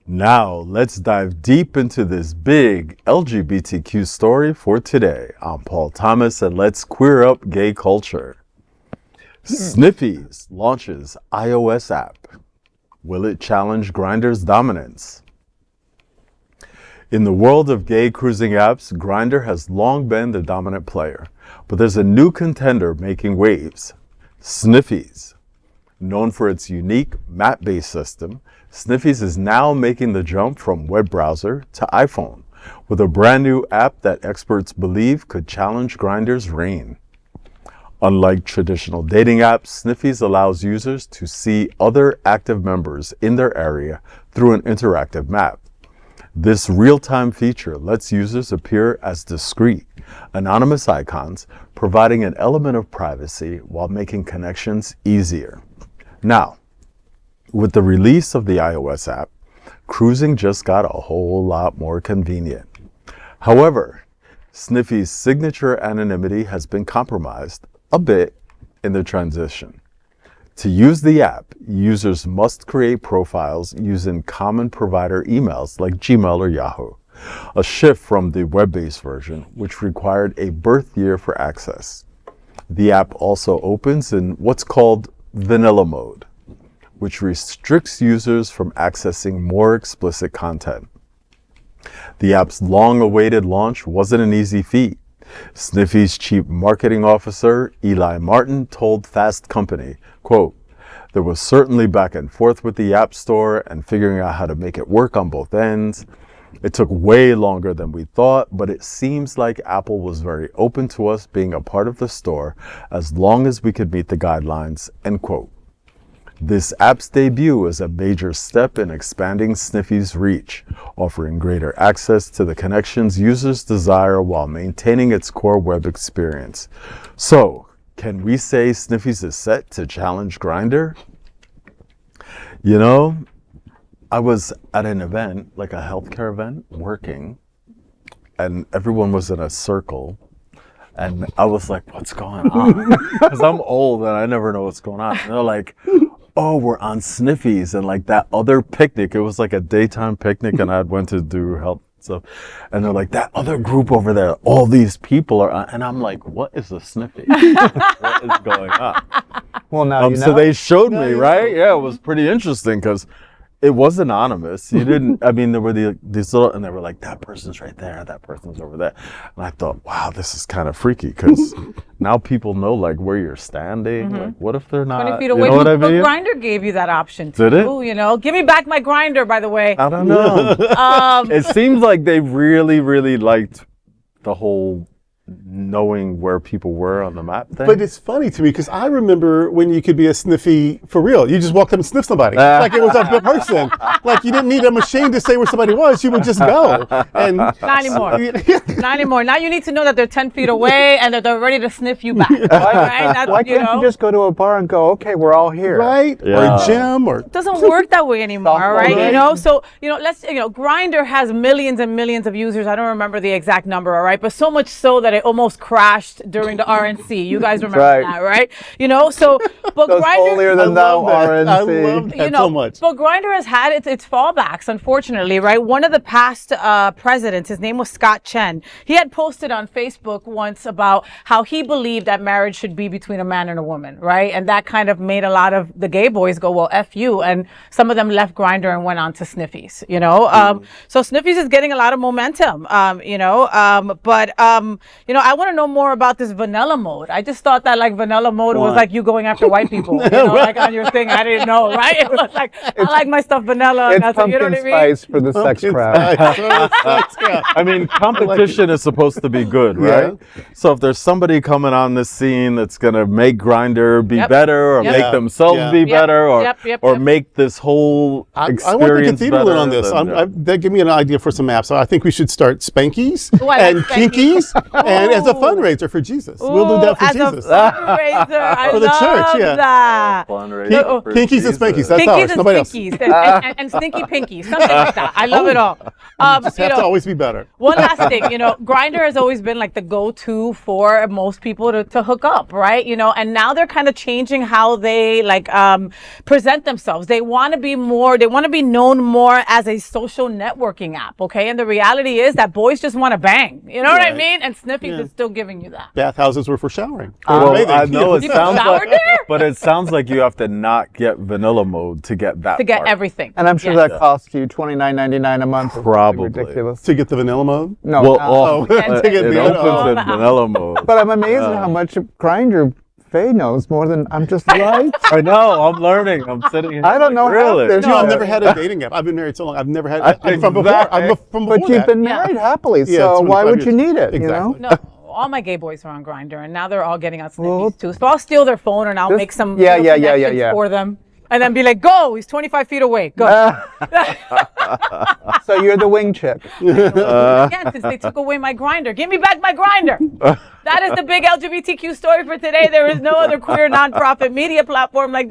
Now, let's dive deep into this big LGBTQ story for today. I'm Paul Thomas, and let's queer up gay culture. Sniffies launches iOS app. Will it challenge Grindr's dominance? In the world of gay cruising apps, Grindr has long been the dominant player, but there's a new contender making waves, Sniffies. Known for its unique map-based system, Sniffies is now making the jump from web browser to iPhone with a brand new app that experts believe could challenge Grindr's reign. Unlike traditional dating apps, Sniffies allows users to see other active members in their area through an interactive map. This real-time feature lets users appear as discreet, anonymous icons, providing an element of privacy while making connections easier. Now, with the release of the iOS app, cruising just got a whole lot more convenient. However, Sniffies' signature anonymity has been compromised a bit in the transition. To use the app, users must create profiles using common provider emails like Gmail or Yahoo, a shift from the web-based version, which required a birth year for access. The app also opens in what's called vanilla mode, which restricts users from accessing more explicit content. The app's long-awaited launch wasn't an easy feat. Sniffies' chief marketing officer, Eli Martin, told Fast Company, quote, "There was certainly back and forth with the App Store and figuring out how to make it work on both ends. It took way longer than we thought, but it seems like Apple was very open to us being a part of the store as long as we could meet the guidelines," end quote. This app's debut is a major step in expanding Sniffies' reach, offering greater access to the connections users desire while maintaining its core web experience. So, can we say Sniffies is set to challenge Grindr? You know, I was at an event, like a healthcare event, working, and everyone was in a circle. And I was like, what's going on? Because I'm old and I never know what's going on. And they're like, oh, we're on Sniffies. And like that other picnic, it was like a daytime picnic and I went to do health stuff. And they're like, that other group over there, all these people are on. And I'm like, what is a Sniffy? What is going on? Well, now you know. So they showed me, right? Yeah, it was pretty interesting because it was anonymous. You didn't, I mean, there were these little, and they were like, that person's right there, that person's over there. And I thought, wow, this is kind of freaky because now people know like where you're standing. Like, what if they're not, 20 feet away. you know what I But mean? Grindr gave you that option too. Did it? You know, give me back my Grindr, by the way. I don't know. It seems like they really, really liked the whole knowing where people were on the map thing. But it's funny to me because I remember when you could be a Sniffy for real. You just walked up and sniffed somebody. Like it was a person. Like you didn't need a machine to say where somebody was. You would just go. And Not anymore. Not anymore. Now you need to know that they're 10 feet away and that they're ready to sniff you back. Right? That's, Why can't you just go to a bar and go, okay, we're all here? right? Yeah. Or a gym or It doesn't work that way anymore, Softball, right? right? You know, so, you know, Grindr has millions and millions of users. I don't remember the exact number, all right? But so much so that it almost crashed during the RNC. You guys remember right. that, right? You know, so, but Those Grindr, holier than thou RNC. I love that so much. but Grindr has had its fallbacks, unfortunately, right? One of the past presidents, his name was Scott Chen. He had posted on Facebook once about how he believed that marriage should be between a man and a woman, right? And that kind of made a lot of the gay boys go, well, F you. And some of them left Grindr and went on to Sniffies, you know? So Sniffies is getting a lot of momentum, you know? But you know, I want to know more about this vanilla mode. I just thought that like vanilla mode was like you going after white people, you know, like on your thing. I didn't know, right? It was like, I like my stuff vanilla. It's And that's, you know pumpkin what I mean? spice for the sex crowd. I mean, competition is supposed to be good, right? So if there's somebody coming on this scene that's going to make Grindr be Yep. better or Yep. make themselves Yeah. be Yep. better or Yep. or make this whole I want the experience cathedral better. in on this. then, That give me an idea for some apps. So I think we should start Spankies Oh, I like and Spankies. Kinkies And as a fundraiser for Jesus. We'll do that for as Jesus. a fundraiser. I For the love church, yeah. that. Kinkies and spankies. That's Pinkies ours. and Nobody else. stinkies and stinky pinkies, something like that. I love it all. Just have to always be better. One last thing, Grindr has always been like the go-to for most people to hook up, right? And now they're kind of changing how they present themselves. They want to be known more as a social networking app, okay? And the reality is that boys just want to bang. You know what I mean? And Sniffies is still giving you that. Bathhouses were for showering. Well, I know it You sounds shower like, there? but it sounds like you have to not get vanilla mode to get that. To get part. everything. And I'm sure Yes. that costs you $29.99 a month. Probably. Ridiculous. To get the vanilla mode? No, Well, Yeah, to get it vanilla. opens in vanilla mode. but I'm amazed at how much Grindr Faye knows more than I'm just right. I know. I'm learning. I'm sitting here. I don't know. Really? There's I've never had a dating app. I've been married so long. I've never had. I'm from before. Exactly. I'm from before But you've that. been married happily, Yeah, so why 25 would you years. need it? Exactly. No, all my gay boys are on Grindr, and now they're all getting on Sniffies too. So I'll steal their phone and I'll make some yeah, little yeah, yeah, connections yeah. for them, and then be like, "Go! He's 25 feet away. Go!" So you're the wing chick. Again, since they took away my Grindr, give me back my Grindr. That is the big LGBTQ story for today. There is no other queer nonprofit media platform like this.